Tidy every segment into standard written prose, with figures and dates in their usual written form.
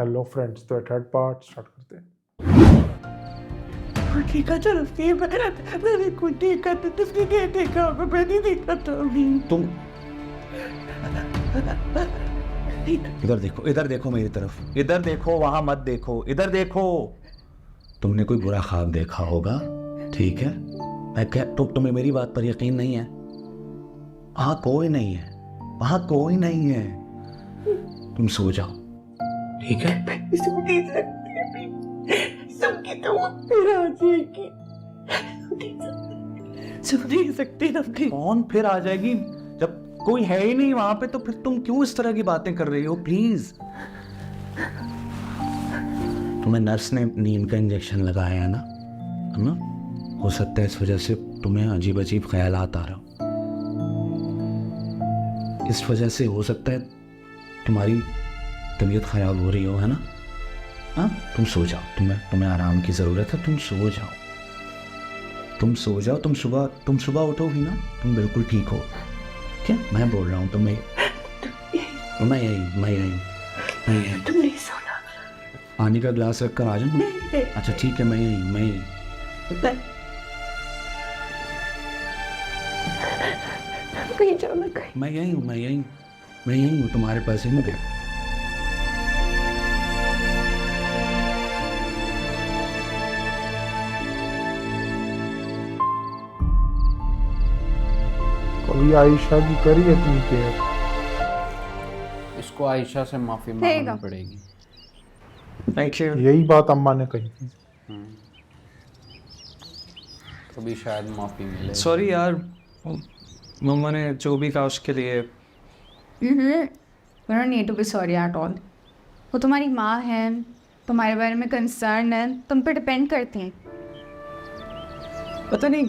Hello friends, तो third part start करते हैं। ठीक है चलो स्टीव, मैंने कुछ देखा था, तुमने क्या देखा होगा? मैंने देखा था अभी। तुम इधर देखो मेरी तरफ, इधर देखो, वहां मत देखो, इधर देखो। तुमने कोई बुरा ख्वाब देखा होगा, ठीक है? मैं कह तुम्हें मेरी बात पर यकीन नहीं है? वहां कोई नहीं है, वहां कोई नहीं है। तुम सो जाओ, ठीक है? सो नहीं सकती अभी, सो के तो फिर आ जाएगी। सो नहीं सकती अभी। कौन फिर आ जाएगी जब कोई है ही नहीं वहां पे? तो फिर तुम क्यों इस तरह की बातें कर रही हो? प्लीज। तुम्हें नर्स ने नींद का इंजेक्शन लगाया है ना? हो सकता है इस वजह से तुम्हें अजीब अजीब ख्यालात आ रहा हो। इस वजह से हो सकता है तुम्हारी तबीयत खराब हो रही हो, है ना? हाँ, तुम सो जाओ, तुम्हें आराम की ज़रूरत है। तुम सो जाओ, तुम सुबह उठोगी ना, तुम बिल्कुल ठीक हो। क्या मैं बोल रहा हूँ तुम्हें? मैं यही तुम नहीं सोना। पानी का गिलास रख कर आ जाऊँ? नहीं, अच्छा ठीक है, मैं यही कहीं जाओ ना कहीं। मैं यही हूँ तुम्हारे पास ही हूँ। कभी आयशा की करी इतनी केयर? इसको आयशा से माफी रहेगा। मांगनी पड़ेगी। Thank you. यही बात अम्मा ने कही थी। कभी शायद माफी मिले। सॉरी यार, मम्मा ने जो भी कहा उसके लिए। You don't need to be sorry at all. वो तुम्हारी माँ है, तुम्हारे बारे में कंसर्न है, तुम पे डिपेंड करती हैं। पता नहीं,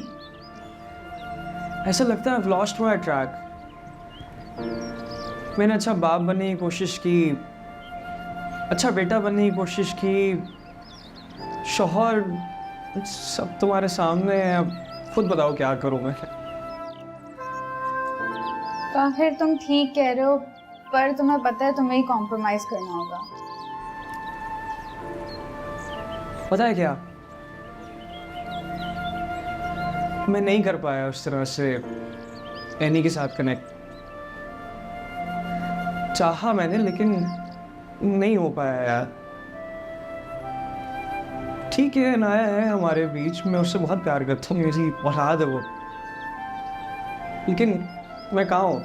ऐसा लगता है I've lost my track। मैंने अच्छा बाप बनने की कोशिश की, अच्छा बेटा बनने की कोशिश की, शौहर सब तुम्हारे सामने है। अब खुद बताओ क्या करूँ मैं? फिर तुम ठीक कह रहे हो, पर तुम्हें पता है तुम्हें ही कॉम्प्रोमाइज करना होगा। पता है क्या, मैं नहीं कर पाया उस तरह से एनी के साथ कनेक्ट। चाहा मैंने, लेकिन नहीं हो पाया यार। ठीक है, नया है हमारे बीच, मैं उससे बहुत प्यार करता हूँ, मेरी औलाद है वो। लेकिन मैं कहाँ हूँ?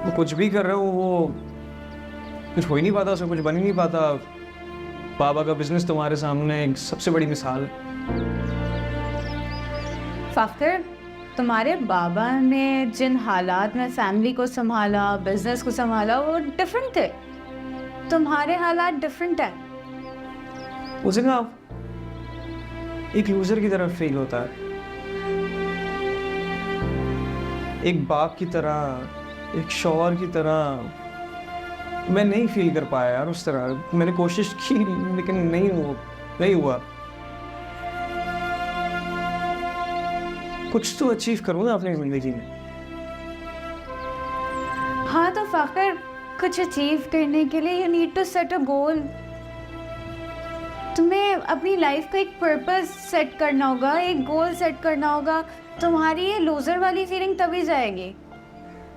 वो कुछ भी कर रहे हो, वो कुछ हो ही नहीं पाता, उससे कुछ बन ही नहीं पाता। बाबा का बिजनेस तुम्हारे सामने एक सबसे बड़ी मिसाल है। फाखर, तुम्हारे बाबा ने जिन हालात में फैमिली को संभाला, बिजनेस को संभाला, वो डिफरेंट थे। तुम्हारे हालात डिफरेंट है। उसे ना एक लूजर की तरह फील होता है, एक बाप की तरह, एक शौहर की तरह। मैं नहीं फील कर पाया यार उस तरह। मैंने कोशिश की लेकिन नहीं हुआ। कुछ तो अचीव करूँ ना अपनी जिंदगी में। हाँ तो फाखर, कुछ अचीव करने के लिए you need to set a goal. तुम्हें अपनी लाइफ का एक पर्पस सेट करना होगा, एक गोल सेट करना होगा। तुम्हारी ये लूजर वाली फीलिंग तभी जाएगी,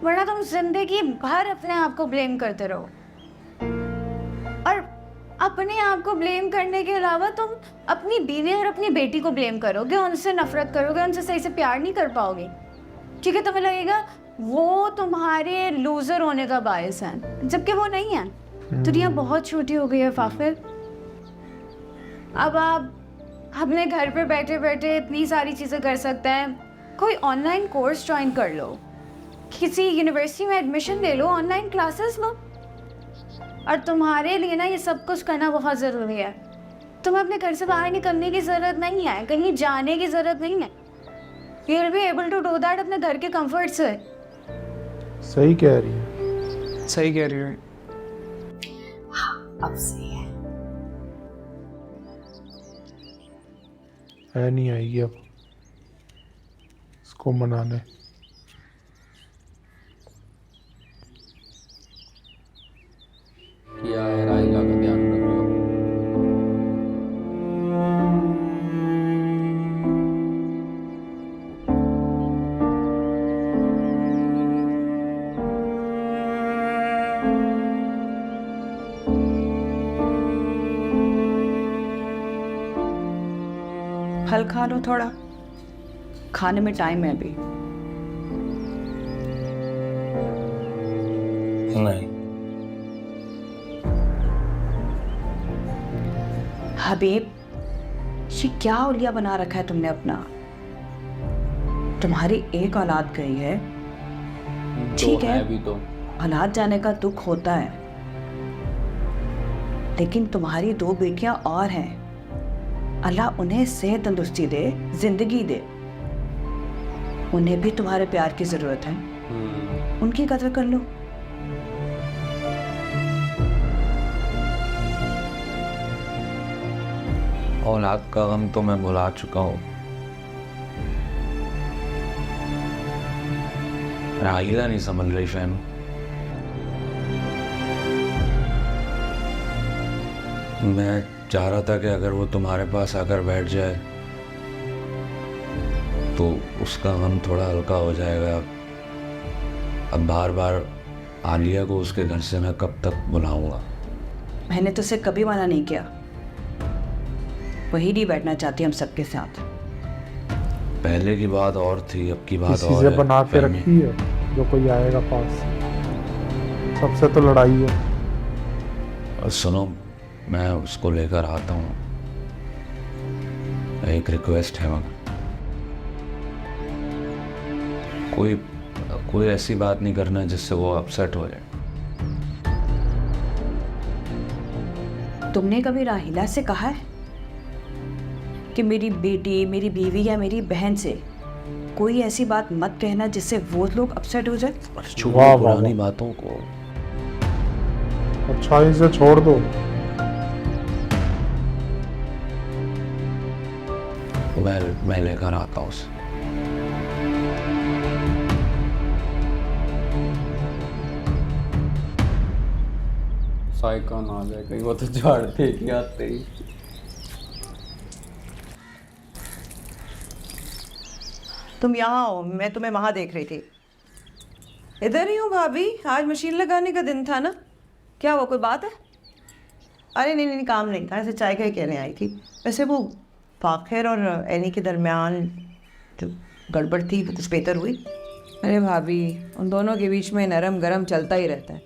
वरना तुम जिंदगी भर अपने आप को ब्लेम करते रहो। और अपने आप को ब्लेम करने के अलावा तुम अपनी बीवी और अपनी बेटी को ब्लेम करोगे, उनसे नफरत करोगे, उनसे सही से प्यार नहीं कर पाओगे, क्योंकि तुम्हें लगेगा वो तुम्हारे लूजर होने का बायस है, जबकि वो नहीं है। दुनिया बहुत छोटी हो गई है फाखिर। अब आप अपने घर पे बैठे बैठे इतनी सारी चीज़ें कर सकते हैं। कोई ऑनलाइन कोर्स ज्वाइन कर लो, किसी यूनिवर्सिटी में एडमिशन ले लो, ऑनलाइन क्लासेस लो। और तुम्हारे लिए ना ये सब कुछ करना बहुत ज़रूरी है। तुम्हें अपने घर से बाहर निकलने की ज़रूरत नहीं है, कहीं जाने की ज़रूरत नहीं है। You will be able to do that अपने घर के कंफर्ट से। सही कह रही है। सही कह रही है। अब सही है नहीं आएगी अब, इसको मनाने। यार फल खा लो थोड़ा, खाने में टाइम है अभी। नहीं। हबीब, ये क्या उलिया बना रखा है तुमने अपना? तुम्हारी एक औलाद गई है, ठीक है, अभी तो औलाद जाने का दुख होता है, लेकिन तुम्हारी 2 बेटियां और हैं। अल्लाह उन्हें सेहत तंदुरुस्ती दे, जिंदगी दे। उन्हें भी तुम्हारे प्यार की जरूरत है, उनकी कदर कर लो। औलाद का गम तो मैं भुला चुका हूँ। राहिला नहीं समझ रही फैन। मैं चाह रहा था कि अगर वो तुम्हारे पास आकर बैठ जाए तो उसका गम थोड़ा हल्का हो जाएगा। अब बार बार आलिया को उसके घर से मैं कब तक बुलाऊंगा? मैंने तो उसे कभी मना नहीं किया, वही नहीं बैठना चाहती हम सबके साथ। पहले की बात और थी, अब की बात किसी और से है। बना के फहमी, रखी है जो कोई आएगा पास, सबसे तो लड़ाई है। और सुनो, मैं उसको लेकर आता हूँ। एक रिक्वेस्ट है मगर कोई ऐसी बात नहीं करना जिससे वो अपसेट हो जाए। तुमने कभी राहिला से कहा है कि मेरी बेटी, मेरी बीवी या मेरी बहन से कोई ऐसी बात मत कहना जिससे वो लोग अपसेट हो जाए? छुपो वाह, वाह, पुरानी वाह। बातों को। अच्छा इसे छोड़ दो। मैं लेकर आता हूँ उसे। साइकॉन आ जाए कहीं, वो तो झाड़ फेंक के आते ही। तुम यहाँ हो, मैं तुम्हें वहाँ देख रही थी। इधर ही हूँ भाभी, आज मशीन लगाने का दिन था ना। क्या हुआ, कोई बात है? अरे नहीं नहीं, काम नहीं था, ऐसे चाय का ही कहने आई थी। वैसे वो फाखिर और एनी के दरमियान जो गड़बड़ थी वो कुछ बेहतर हुई? अरे भाभी, उन दोनों के बीच में नरम गरम चलता ही रहता है,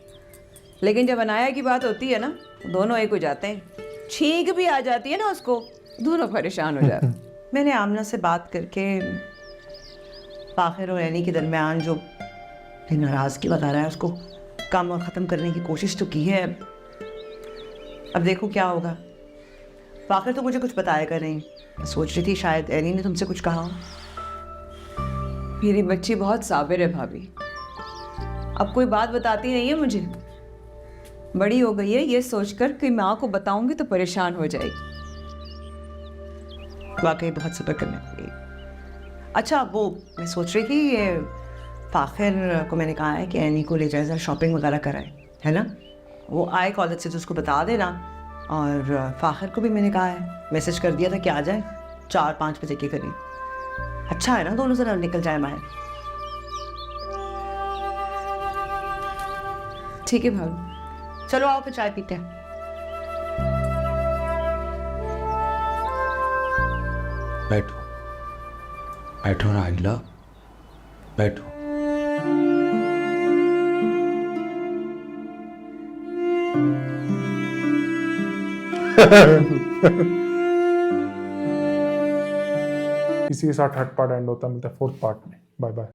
लेकिन जब अनाया की बात होती है ना, दोनों एक हो जाते हैं। छींक भी आ जाती है ना उसको, दोनों परेशान हो जाते हैं। मैंने आमना से बात करके फाखिर और एनी के दरमियान जो नाराज़गी बता रहा है उसको काम ख़त्म करने की कोशिश तो की है। अब देखो क्या होगा। फाखिर तो मुझे कुछ बताएगा नहीं, मैं सोच रही थी शायद एनी ने तुमसे कुछ कहा हो। मेरी बच्ची बहुत साबिर है भाभी, अब कोई बात बताती नहीं है मुझे। बड़ी हो गई है ये सोचकर कि माँ को बताऊंगी तो परेशान हो जाएगी। वाकई बहुत सब्र करने पड़ी। अच्छा, वो मैं सोच रही थी ये फाखिर को मैंने कहा है कि एनी को ले जाए, शॉपिंग वगैरह कराए, है ना? वो आए कॉलेज से तो उसको बता देना। और फाखिर को भी मैंने कहा है, मैसेज कर दिया था कि आ जाए 4-5 बजे के करीब। अच्छा है ना, दोनों जरा निकल जाए बाहर। ठीक है भाभी, चलो आओ फिर चाय पीते हैं। बैठो बैठो राहिला, बैठो। इसी के साथ थर्ड पार्ट एंड होता है। मिलता है 4th पार्ट में। Bye bye.